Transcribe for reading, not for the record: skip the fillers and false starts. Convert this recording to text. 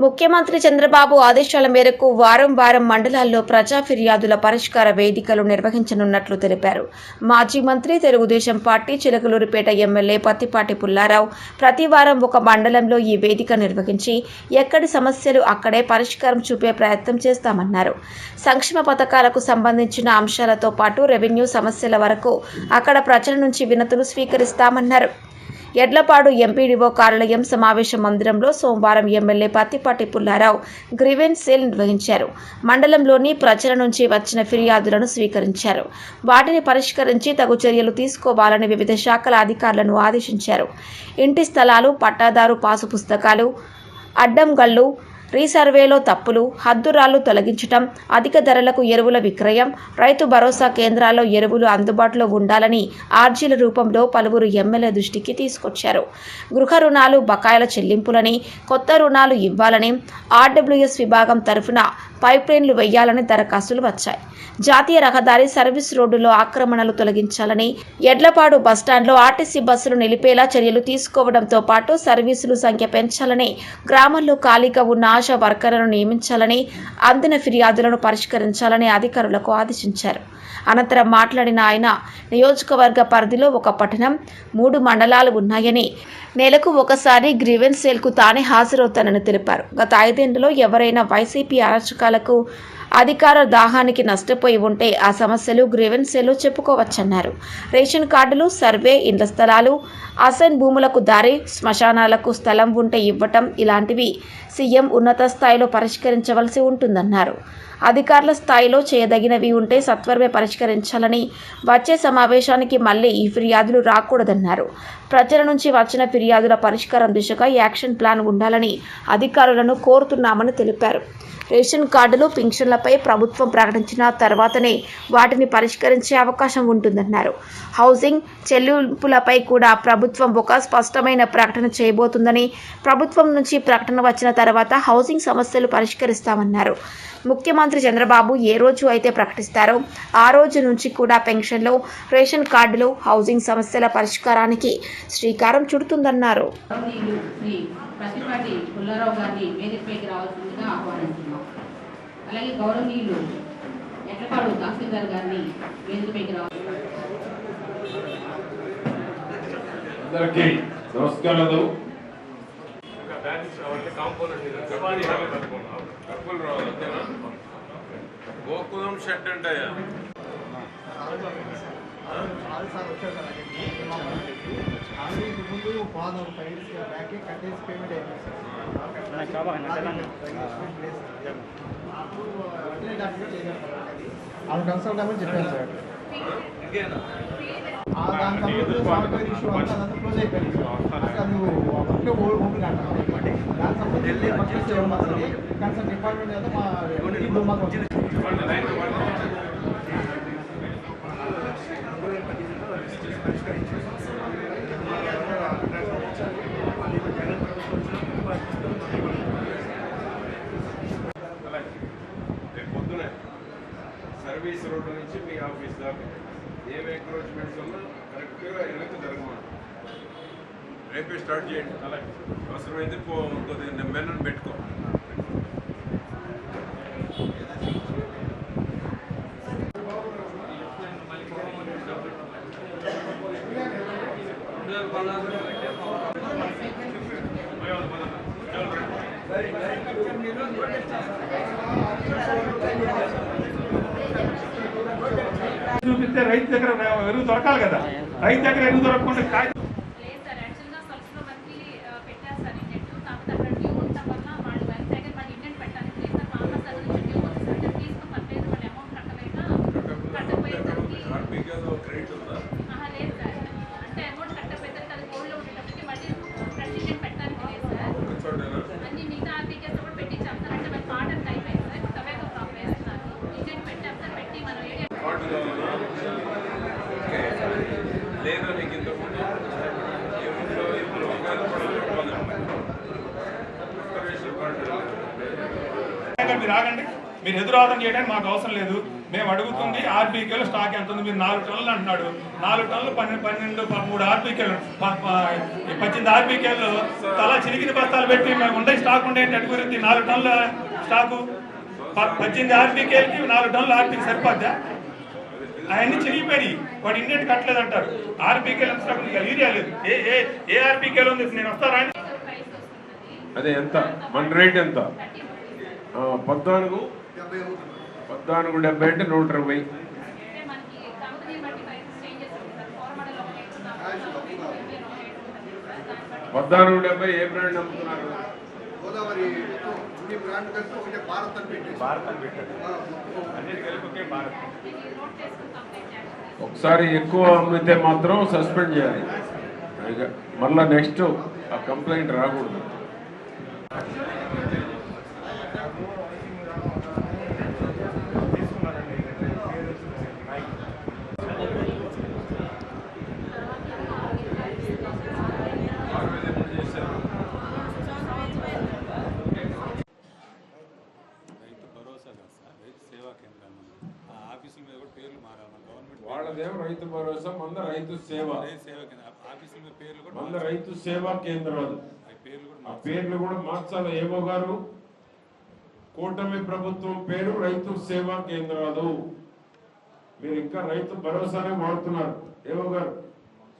ముఖ్యమంత్రి చంద్రబాబు ఆదేశాల మేరకు వారం వారం మండలాల్లో ప్రజా ఫిర్యాదుల పరిష్కార వేదికలు నిర్వహించనున్నట్లు తెలిపారు. మాజీ మంత్రి, తెలుగుదేశం పార్టీ చిలకలూరిపేట ఎమ్మెల్యే పత్తిపాటి పుల్లారావు ప్రతి వారం ఒక మండలంలో ఈ వేదిక నిర్వహించి ఎక్కడి సమస్యలు అక్కడే పరిష్కారం చూపే ప్రయత్నం చేస్తామన్నారు. సంక్షేమ పథకాలకు సంబంధించిన అంశాలతో పాటు రెవెన్యూ సమస్యల వరకు అక్కడ ప్రజల నుంచి వినతులు స్వీకరిస్తామన్నారు. ఎడ్లపాడు ఎంపీడీఓ కార్యాలయం సమావేశ మందిరంలో సోమవారం MLA Pattipati Pullarao grievance cell నిర్వహించారు. మండలంలోని ప్రజల నుంచి వచ్చిన ఫిర్యాదులను స్వీకరించారు. వాటిని పరిష్కరించి తగు చర్యలు తీసుకోవాలని వివిధ శాఖల అధికారులను ఆదేశించారు. ఇంటి స్థలాలు, పట్టాదారు పాసు పుస్తకాలు, అడ్డంగళ్లు, రీసర్వేలో తప్పులు, హద్దురాళ్లు తొలగించడం, అధిక ధరలకు ఎరువుల విక్రయం, రైతు భరోసా కేంద్రాల్లో ఎరువులు అందుబాటులో ఉండాలని ఆర్జీల రూపంలో పలువురు ఎమ్మెల్యే దృష్టికి తీసుకొచ్చారు. గృహ రుణాలు బకాయిల చెల్లింపులని, కొత్త రుణాలు ఇవ్వాలని, ఆర్డబ్ల్యూఎస్ విభాగం తరఫున పైప్లైన్లు వేయాలని దరఖాస్తులు వచ్చాయి. జాతీయ రహదారి సర్వీస్ రోడ్డులో ఆక్రమణలు తొలగించాలని, ఎడ్లపాడు బస్టాండ్లో ఆర్టీసీ బస్సులు నిలిపేలా చర్యలు తీసుకోవడంతో పాటు సర్వీసులు సంఖ్య పెంచాలని, గ్రామాల్లో ఖాళీగా ఉన్న ఆశా వర్కర్లను నియమించాలని, అందిన ఫిర్యాదులను పరిష్కరించాలని అధికారులకు ఆదేశించారు. అనంతరం మాట్లాడిన ఆయన, నియోజకవర్గ పరిధిలో ఒక పట్టణం, 3 మండలాలు ఉన్నాయని, నెలకు ఒకసారి గ్రీవెన్స్ సెల్కు తానే హాజరవుతానని తెలిపారు. గత 5 ఏళ్లలో ఎవరైనా వైసీపీ అరాచకాలకు, అధికార దాహానికి నష్టపోయి ఉంటే ఆ సమస్యలు గ్రీవెన్స్ సెల్లో చెప్పుకోవచ్చన్నారు. రేషన్ కార్డులు, సర్వే, ఇండ్ల స్థలాలు, అసైన్ భూములకు దారి, శ్మశానాలకు స్థలం ఉంటే ఇవ్వటం ఇలాంటివి సీఎం ఉన్నత స్థాయిలో పరిష్కరించవలసి ఉంటుందన్నారు. అధికారుల స్థాయిలో చేయదగినవి ఉంటే సత్వరమే పరిష్కరించాలని, వచ్చే సమావేశానికి మళ్లీ ఈ ఫిర్యాదులు రాకూడదన్నారు. ప్రజల నుంచి వచ్చిన ఫిర్యాదుల పరిష్కారం దిశగా యాక్షన్ ప్లాన్ ఉండాలని అధికారులను కోరుతున్నామని తెలిపారు. రేషన్ కార్డులు, పింఛన్లపై ప్రభుత్వం ప్రకటించిన తర్వాతనే వాటిని పరిష్కరించే అవకాశం ఉంటుందన్నారు. హౌసింగ్ చెల్లింపులపై కూడా ప్రభుత్వం ఒక స్పష్టమైన ప్రకటన చేయబోతుందని, ప్రభుత్వం నుంచి ప్రకటన వచ్చిన తర్వాత హౌసింగ్ సమస్యలు పరిష్కరిస్తామన్నారు. ముఖ్యమంత్రి చంద్రబాబు ఏ రోజు అయితే ప్రకటిస్తారో ఆ రోజు నుంచి కూడా పెన్షన్లు, రేషన్ కార్డులు, హౌసింగ్ సమస్యల పరిష్కారానికి శ్రీకారం చుడుతుందన్నారు. పత్తిపాటి పుల్లారావు గారిని వేదికపైకి రావాల్సిందిగా ఆహ్వానిస్తున్నాం. అలాగే గౌరవనీయులు ఎడ్లపాడు తహసీల్దార్ గారిని వేదికపైకి రావాలి. అందరికీ నమస్కారాలు. గోకులం షెడ్ ఉంటాయా? ముందు ఫాదర్ 5 years బ్యాక్ కట్టేసి పేమెంట్ అయిపోయింది. వాళ్ళు కన్సల్ట్ అవ్వని చెప్పారు సార్. దాని సాఫ్ట్వేర్ ఇష్యూ అంతా క్లోజ్ అయిపోయింది. అసలు ఒకే ఓపెన్ అంటారు. దానికి సంబంధించి కన్సల్ట్ డిపార్ట్మెంట్ కదా మాకు పొద్దునే సర్వీస్ రోడ్డు నుంచి మీ ఆఫీస్ దాకా ఏం ఎంక్రోచ్మెంట్స్ ఉన్నా కరెక్ట్గా వెనక్కి జరగమాట. రేపే స్టార్ట్ చేయండి. అలాగే అవసరమైతే కొద్దిగా మెనని పెట్టుకో. చూపిస్తే రైతు దగ్గర ఎరువు దొరకాలి కదా. రైతు దగ్గర ఎరువు దొరకకుండా కాయ లేదా నీకు ఇంతకుముందు ఇప్పుడు మీరు ఆగండి. మీరు ఎదురువాదం చేయడానికి మాకు అవసరం లేదు. మేము అడుగుతుంది ఆర్బీకేలో స్టాక్ ఎంత ఉంది. మీరు 4 టన్నులు అంటున్నాడు. 4 టన్నులు 12, 13 ఆర్బీకేలు 18 ఆర్బీకేలు తలా చిరిగిన బస్తాలు పెట్టి మేము ఉండే స్టాక్ ఉండే అడుగుతుంది. 4 టన్నుల స్టాకు 18 ఆర్బీకేలకి 4 టన్నుల ఆర్బీకి సరిపోద్దా? అవన్నీ చిరిగిపోయి వాడు ఇండియన్ కట్టలేదు అంటారు. ఆర్బీకేలు ఎంత స్టాక్ ఉంది? యూరియా లేదు. ఏ ఆర్బీకేలు ఉంది? నేను వస్తారా? అదే ఎంత మన రేట్ ఎంత? 14.70 అంటే 120. $14.70 ఏ బ్రాండ్ అమ్ముతున్నారు? గోదావరి బ్రాండ్ కలిసి ఒకటే భారత్ అని పెట్టారు. ఒకసారి ఎక్కువ అమ్మితే మాత్రం సస్పెండ్ చేయాలి. మళ్ళా నెక్స్ట్ ఆ కంప్లైంట్ రాకూడదు. వాళ్ళదేమో రైతు భరోసా, మంద రైతు సేవ. మంద రైతు సేవా కేంద్రాలు. ఆ పేర్లు కూడా మార్చాలి. ఏమో గారు, కూటమి ప్రభుత్వం పేరు రైతు సేవా కేంద్రాలు. మీరు ఇంకా రైతు భరోసానే వాడుతున్నారు. ఏమో గారు